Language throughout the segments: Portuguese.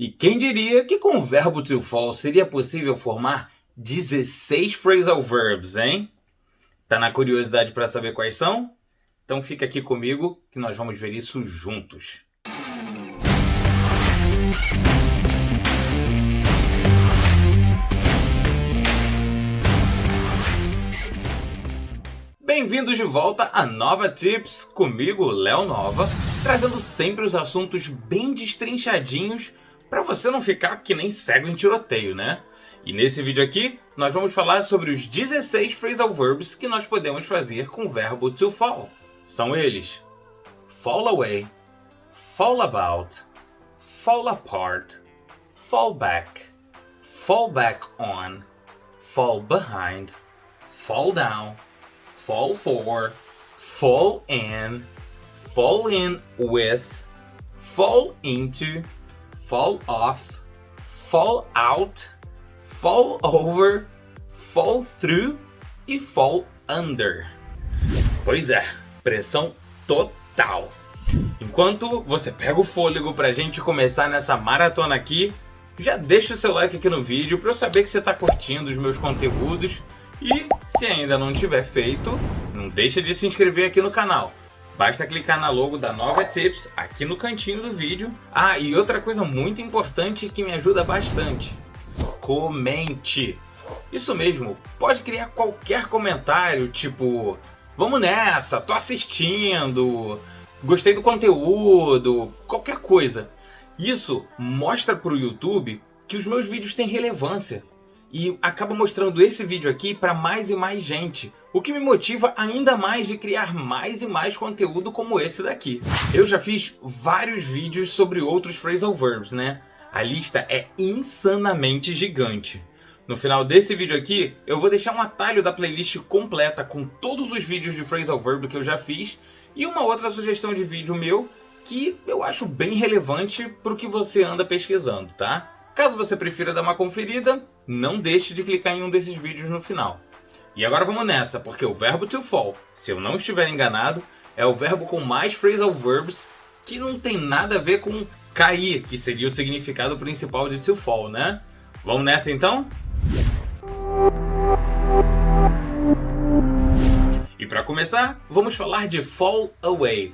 E quem diria que com o verbo to fall seria possível formar 16 phrasal verbs, hein? Tá na curiosidade para saber quais são? Então fica aqui comigo que nós vamos ver isso juntos. Bem-vindos de volta a Nova Tips, comigo, Léo Nova, trazendo sempre os assuntos bem destrinchadinhos para você não ficar que nem cego em tiroteio, né? E nesse vídeo aqui, nós vamos falar sobre os 16 phrasal verbs que nós podemos fazer com o verbo to fall. São eles: fall away, fall about, fall apart, fall back on, fall behind, fall down, fall for, fall in with, fall into, fall off, fall out, fall over, fall through e fall under. Pois é, pressão total. Enquanto você pega o fôlego pra gente começar nessa maratona aqui, já deixa o seu like aqui no vídeo pra eu saber que você tá curtindo os meus conteúdos. E se ainda não tiver feito, não deixa de se inscrever aqui no canal. Basta clicar na logo da Nova Tips aqui no cantinho do vídeo. Ah, e outra coisa muito importante que me ajuda bastante: comente. Isso mesmo, pode criar qualquer comentário, tipo: vamos nessa, tô assistindo, gostei do conteúdo, qualquer coisa. Isso mostra pro YouTube que os meus vídeos têm relevância e acaba mostrando esse vídeo aqui para mais e mais gente, o que me motiva ainda mais de criar mais e mais conteúdo como esse daqui. Eu já fiz vários vídeos sobre outros phrasal verbs, né? A lista é insanamente gigante. No final desse vídeo aqui, eu vou deixar um atalho da playlist completa com todos os vídeos de phrasal verb que eu já fiz e uma outra sugestão de vídeo meu que eu acho bem relevante para o que você anda pesquisando, tá? Caso você prefira dar uma conferida, não deixe de clicar em um desses vídeos no final. E agora vamos nessa, porque o verbo to fall, se eu não estiver enganado, é o verbo com mais phrasal verbs que não tem nada a ver com cair, que seria o significado principal de to fall, né? Vamos nessa então? E para começar, vamos falar de fall away.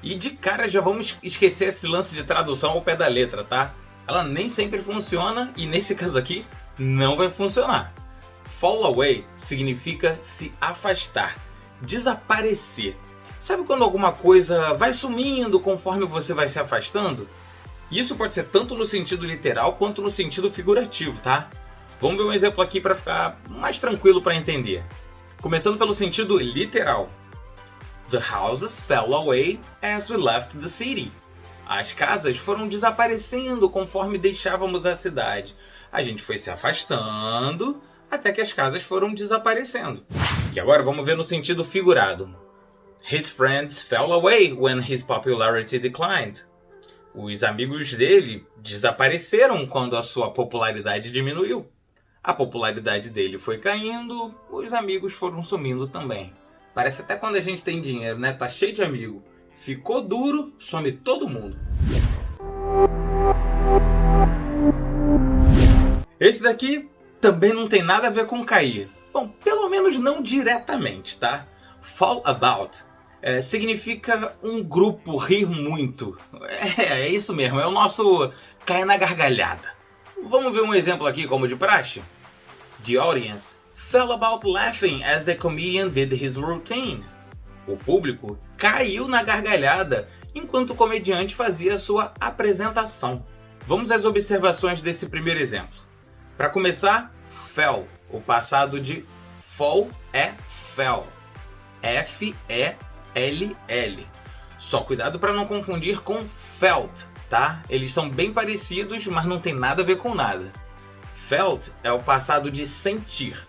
E de cara já vamos esquecer esse lance de tradução ao pé da letra, tá? Ela nem sempre funciona e nesse caso aqui não vai funcionar. Fall away significa se afastar, desaparecer. Sabe quando alguma coisa vai sumindo conforme você vai se afastando? Isso pode ser tanto no sentido literal quanto no sentido figurativo, tá? Vamos ver um exemplo aqui para ficar mais tranquilo para entender. Começando pelo sentido literal. The houses fell away as we left the city. As casas foram desaparecendo conforme deixávamos a cidade. A gente foi se afastando até que as casas foram desaparecendo. E agora vamos ver no sentido figurado. His friends fell away when his popularity declined. Os amigos dele desapareceram quando a sua popularidade diminuiu. A popularidade dele foi caindo, os amigos foram sumindo também. Parece até quando a gente tem dinheiro, né? Tá cheio de amigo. Ficou duro, some todo mundo. Esse daqui também não tem nada a ver com cair. Bom, pelo menos não diretamente, tá? Fall about significa um grupo rir muito. É isso mesmo, é o nosso cair na gargalhada. Vamos ver um exemplo aqui como de praxe? The audience fell about laughing as the comedian did his routine. O público caiu na gargalhada enquanto o comediante fazia sua apresentação. Vamos às observações desse primeiro exemplo. Para começar, fell. O passado de fall é fell. F-E-L-L. Só cuidado para não confundir com felt, tá? Eles são bem parecidos, mas não tem nada a ver com nada. Felt é o passado de sentir.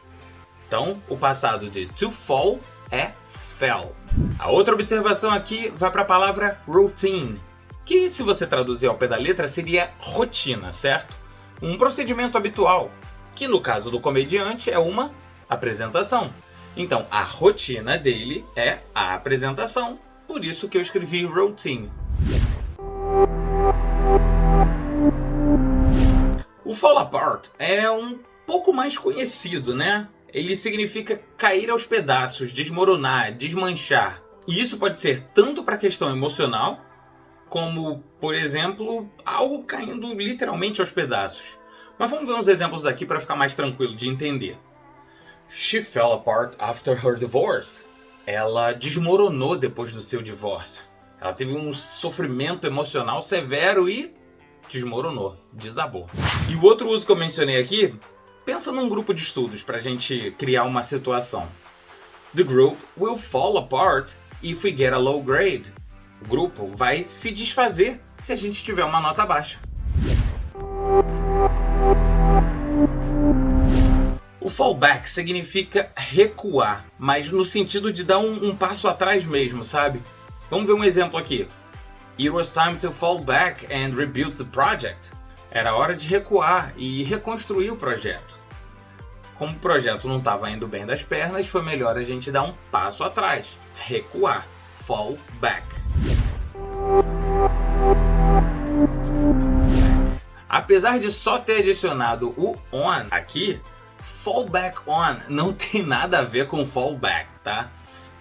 Então, o passado de to fall é fell. A outra observação aqui vai para a palavra routine, que se você traduzir ao pé da letra seria rotina, certo? Um procedimento habitual, que no caso do comediante é uma apresentação. Então a rotina dele é a apresentação, por isso que eu escrevi routine. fall apart é um pouco mais conhecido, né? Ele significa cair aos pedaços, desmoronar, desmanchar. E isso pode ser tanto para a questão emocional, como, por exemplo, algo caindo literalmente aos pedaços. Mas vamos ver uns exemplos aqui para ficar mais tranquilo de entender. She fell apart after her divorce. Ela desmoronou depois do seu divórcio. Ela teve um sofrimento emocional severo e desmoronou, desabou. E o outro uso que eu mencionei aqui, pensa num grupo de estudos para a gente criar uma situação. The group will fall apart if we get a low grade. O grupo vai se desfazer se a gente tiver uma nota baixa. O fallback significa recuar, mas no sentido de dar um passo atrás mesmo, sabe? Vamos ver um exemplo aqui. It was time to fall back and rebuild the project. Era hora de recuar e reconstruir o projeto. Como o projeto não estava indo bem das pernas, foi melhor a gente dar um passo atrás. Recuar. Fall back. Apesar de só ter adicionado o on aqui, fall back on não tem nada a ver com fall back, tá?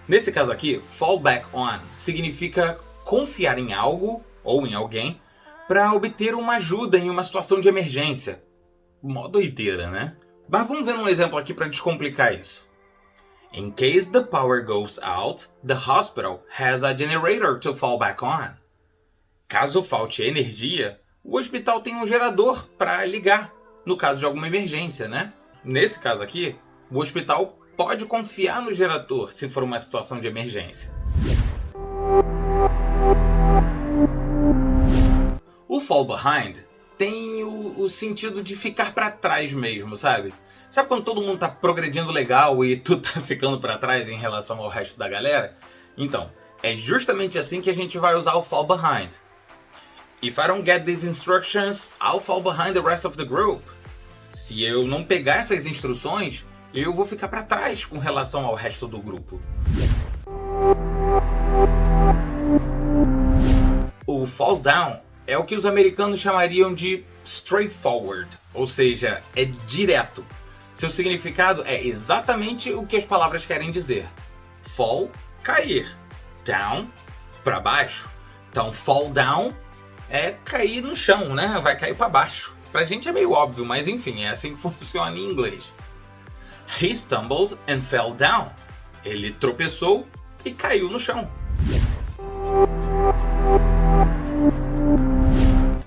Nesse caso aqui, fall back on significa confiar em algo ou em alguém para obter uma ajuda em uma situação de emergência. Mó doideira, né? Mas vamos ver um exemplo aqui para descomplicar isso. In case the power goes out, the hospital has a generator to fall back on. Caso falte energia, o hospital tem um gerador para ligar, no caso de alguma emergência, né? Nesse caso aqui, o hospital pode confiar no gerador se for uma situação de emergência. O fall behind tem o sentido de ficar para trás mesmo, sabe? Sabe quando todo mundo tá progredindo legal e tu tá ficando para trás em relação ao resto da galera? Então, é justamente assim que a gente vai usar o fall behind. If I don't get these instructions, I'll fall behind the rest of the group. Se eu não pegar essas instruções, eu vou ficar para trás com relação ao resto do grupo. O fall down é o que os americanos chamariam de straightforward, ou seja, é direto. Seu significado é exatamente o que as palavras querem dizer. Fall, cair. Down, para baixo. Então, fall down é cair no chão, né? Vai cair para baixo. Pra gente é meio óbvio, mas enfim, é assim que funciona em inglês. He stumbled and fell down. Ele tropeçou e caiu no chão.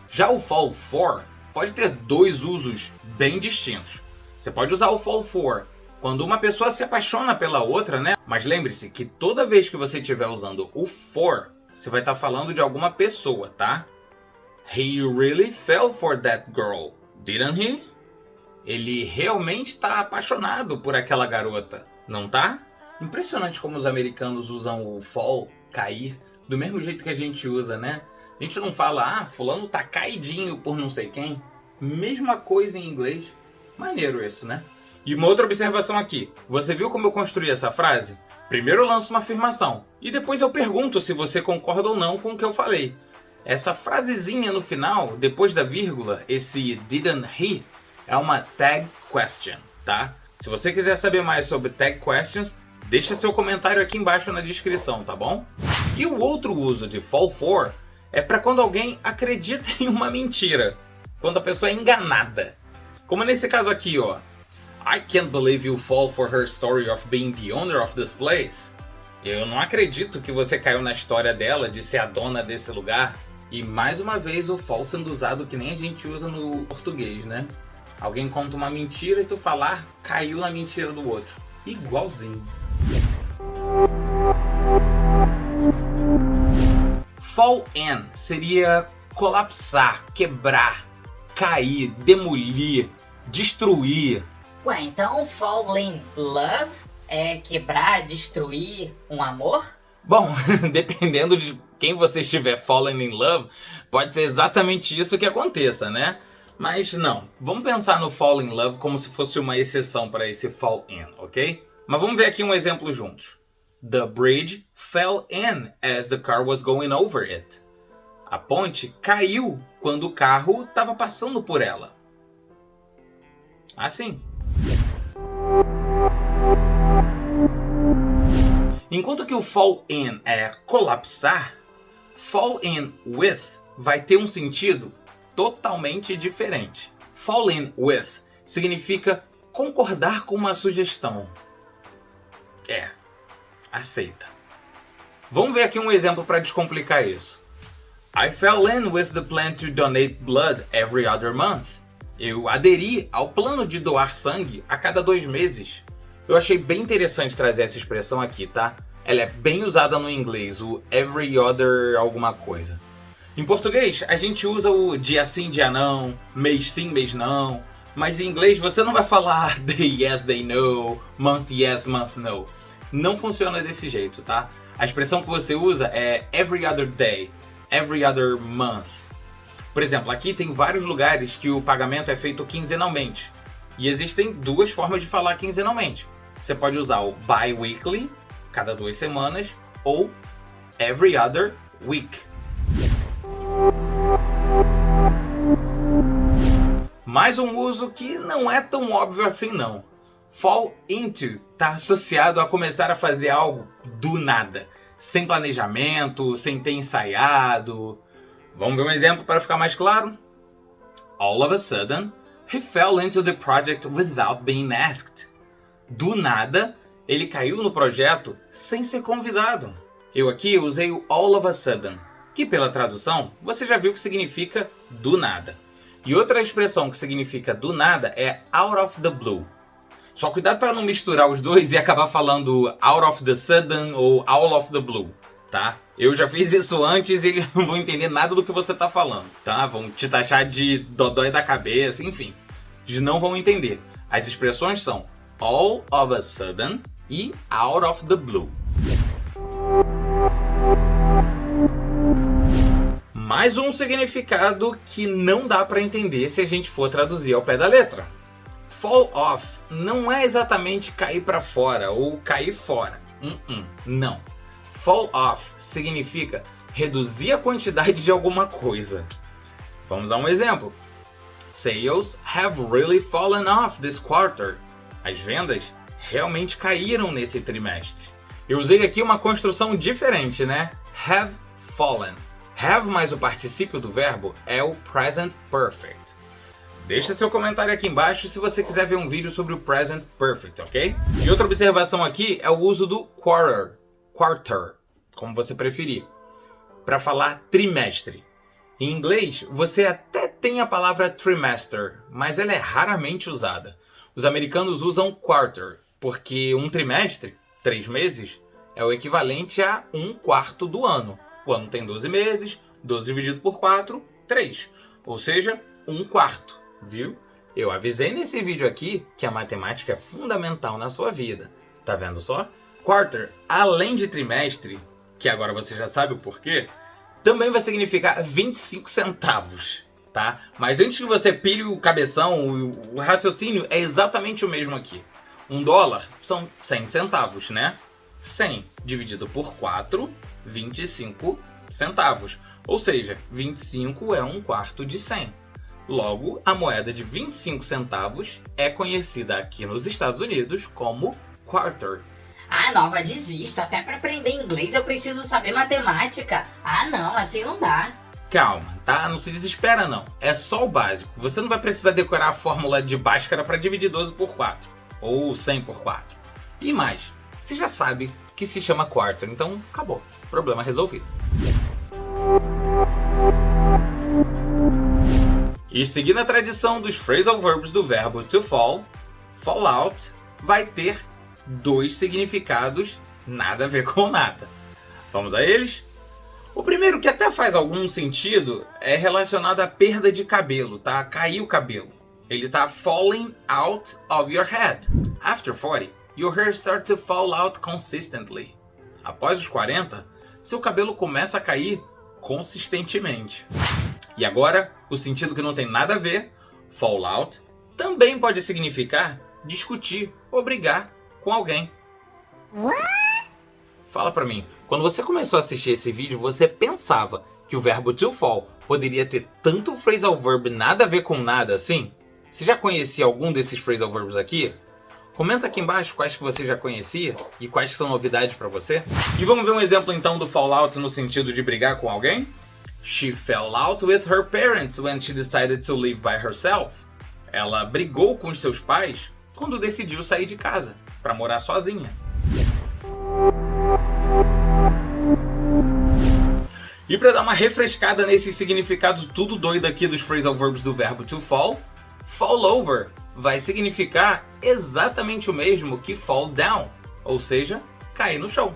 Já o fall for pode ter dois usos bem distintos. Você pode usar o fall for quando uma pessoa se apaixona pela outra, né? Mas lembre-se que toda vez que você estiver usando o for, você vai estar falando de alguma pessoa, tá? He really fell for that girl, didn't he? Ele realmente está apaixonado por aquela garota, não tá? Impressionante como os americanos usam o fall, cair, do mesmo jeito que a gente usa, né? A gente não fala, fulano tá caidinho por não sei quem. Mesma coisa em inglês. Maneiro isso, né? E uma outra observação aqui. Você viu como eu construí essa frase? Primeiro eu lanço uma afirmação e depois eu pergunto se você concorda ou não com o que eu falei. Essa frasezinha no final, depois da vírgula, esse didn't he, é uma tag question, tá? Se você quiser saber mais sobre tag questions, deixa seu comentário aqui embaixo na descrição, tá bom? E o outro uso de fall for é para quando alguém acredita em uma mentira, quando a pessoa é enganada. Como nesse caso aqui, ó. I can't believe you fall for her story of being the owner of this place. Eu não acredito que você caiu na história dela de ser a dona desse lugar. E mais uma vez o fall sendo usado que nem a gente usa no português, né? Alguém conta uma mentira e tu falar, caiu na mentira do outro. Igualzinho. Fall in seria colapsar, quebrar, cair, demolir, destruir. Ué, então fall in love é quebrar, destruir um amor? Bom, dependendo de quem você estiver falling in love, pode ser exatamente isso que aconteça, né? Mas não, vamos pensar no fall in love como se fosse uma exceção para esse fall in, ok? Mas vamos ver aqui um exemplo juntos. The bridge fell in as the car was going over it. A ponte caiu quando o carro estava passando por ela. Assim. Enquanto que o fall in é colapsar, fall in with vai ter um sentido totalmente diferente. Fall in with significa concordar com uma sugestão. Aceita. Vamos ver aqui um exemplo para descomplicar isso. I fell in with the plan to donate blood every other month. Eu aderi ao plano de doar sangue a cada 2 meses. Eu achei bem interessante trazer essa expressão aqui, tá? Ela é bem usada no inglês, o every other alguma coisa. Em português, a gente usa o dia sim, dia não, mês sim, mês não. Mas em inglês você não vai falar day yes, day no, month yes, month no. Não funciona desse jeito, tá? A expressão que você usa é every other day, every other month. Por exemplo, aqui tem vários lugares que o pagamento é feito quinzenalmente. E existem 2 formas de falar quinzenalmente. Você pode usar o bi-weekly, cada 2 semanas, ou every other week. Mais um uso que não é tão óbvio assim não. Fall into está associado a começar a fazer algo do nada, sem planejamento, sem ter ensaiado. Vamos ver um exemplo para ficar mais claro? All of a sudden, he fell into the project without being asked. Do nada, ele caiu no projeto sem ser convidado. Eu aqui usei o all of a sudden, que pela tradução você já viu que significa do nada. E outra expressão que significa do nada é out of the blue. Só cuidado para não misturar os dois e acabar falando out of the sudden ou all of the blue, tá? Eu já fiz isso antes e eles não vão entender nada do que você tá falando, tá? Vão te taxar de dodói da cabeça, enfim. Eles não vão entender. As expressões são all of a sudden e out of the blue. Mais um significado que não dá para entender se a gente for traduzir ao pé da letra. Fall off não é exatamente cair para fora ou cair fora. Não. Fall off significa reduzir a quantidade de alguma coisa. Vamos a um exemplo. Sales have really fallen off this quarter. As vendas realmente caíram nesse trimestre. Eu usei aqui uma construção diferente, né? Have fallen. Have mais o particípio do verbo é o present perfect. Deixa seu comentário aqui embaixo se você quiser ver um vídeo sobre o present perfect, ok? E outra observação aqui é o uso do quarter, como você preferir, para falar trimestre. Em inglês, você até tem a palavra trimester, mas ela é raramente usada. Os americanos usam quarter, porque um trimestre, 3 meses, é o equivalente a 1/4 do ano. O ano tem 12 meses, 12 dividido por 4, 3. Ou seja, 1/4, viu? Eu avisei nesse vídeo aqui que a matemática é fundamental na sua vida. Tá vendo só? Quarter, além de trimestre, que agora você já sabe o porquê, também vai significar 25 centavos, tá? Mas antes que você pire o cabeção, o raciocínio é exatamente o mesmo aqui. $1 são 100 centavos, né? 100 dividido por 4, 25 centavos. Ou seja, 25 é 1/4 de 100. Logo, a moeda de 25 centavos é conhecida aqui nos Estados Unidos como quarter. Ah, Nova, desisto. Até para aprender inglês eu preciso saber matemática. Ah, não, assim não dá. Calma, tá? Não se desespera não. É só o básico. Você não vai precisar decorar a fórmula de Bhaskara para dividir 12 por 4. Ou 100 por 4. E mais, você já sabe que se chama quarter, então acabou. Problema resolvido. E seguindo a tradição dos phrasal verbs do verbo to fall, fall out vai ter 2 significados nada a ver com nada. Vamos a eles? O primeiro, que até faz algum sentido, é relacionado à perda de cabelo, tá? Cair o cabelo. Ele tá falling out of your head. After 40, your hair starts to fall out consistently. Após os 40, seu cabelo começa a cair consistentemente. E agora, o sentido que não tem nada a ver, fall out, também pode significar discutir ou brigar com alguém. Fala pra mim, quando você começou a assistir esse vídeo, você pensava que o verbo to fall poderia ter tanto phrasal verb nada a ver com nada assim? Você já conhecia algum desses phrasal verbs aqui? Comenta aqui embaixo quais que você já conhecia e quais que são novidades para você. E vamos ver um exemplo então do fall out no sentido de brigar com alguém? She fell out with her parents when she decided to live by herself. Ela brigou com os seus pais quando decidiu sair de casa para morar sozinha. E para dar uma refrescada nesse significado tudo doido aqui dos phrasal verbs do verbo to fall, fall over vai significar exatamente o mesmo que fall down, ou seja, cair no chão.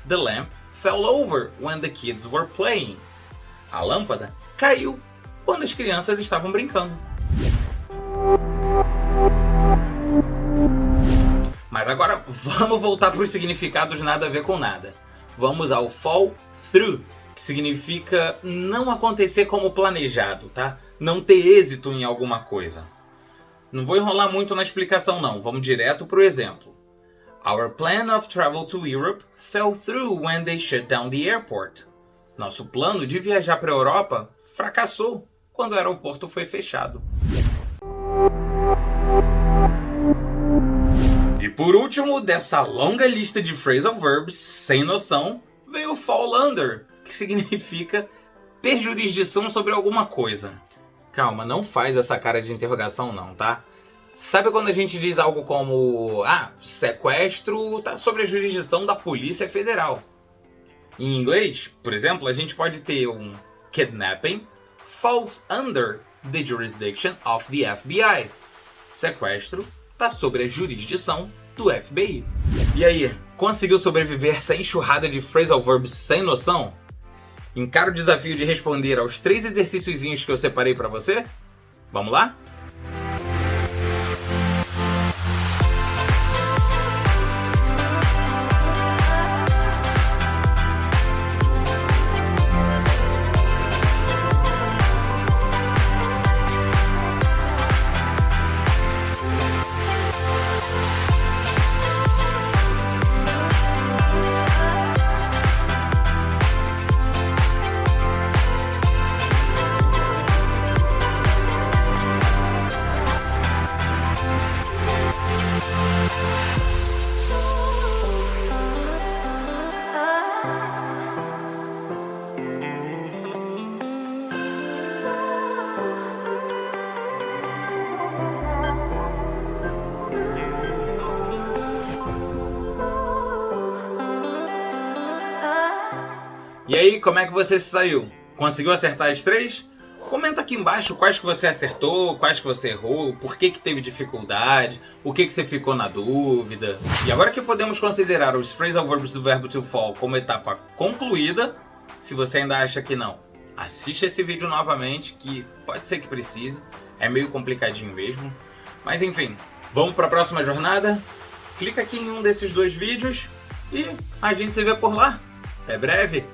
The lamp fell over when the kids were playing. A lâmpada caiu quando as crianças estavam brincando. Mas agora vamos voltar para os significados nada a ver com nada. Vamos ao fall through, que significa não acontecer como planejado, tá? Não ter êxito em alguma coisa. Não vou enrolar muito na explicação não, vamos direto para o exemplo. Our plan of travel to Europe fell through when they shut down the airport. Nosso plano de viajar para a Europa fracassou quando o aeroporto foi fechado. E por último, dessa longa lista de phrasal verbs sem noção, vem o fall under, que significa ter jurisdição sobre alguma coisa. Calma, não faz essa cara de interrogação não, tá? Sabe quando a gente diz algo como sequestro tá sob a jurisdição da Polícia Federal? Em inglês, por exemplo, a gente pode ter um kidnapping falls under the jurisdiction of the FBI. Sequestro tá sob a jurisdição do FBI. E aí, conseguiu sobreviver sem enxurrada de phrasal verbs sem noção? Encara o desafio de responder aos 3 exercíciozinhos que eu separei para você? Vamos lá? E aí, como é que você se saiu? Conseguiu acertar as 3? Comenta aqui embaixo quais que você acertou, quais que você errou, por que teve dificuldade, o que você ficou na dúvida. E agora que podemos considerar os phrasal verbs do verbo to fall como etapa concluída, se você ainda acha que não, assista esse vídeo novamente, que pode ser que precise, é meio complicadinho mesmo. Mas enfim, vamos para a próxima jornada? Clica aqui em um desses 2 vídeos e a gente se vê por lá. Até breve!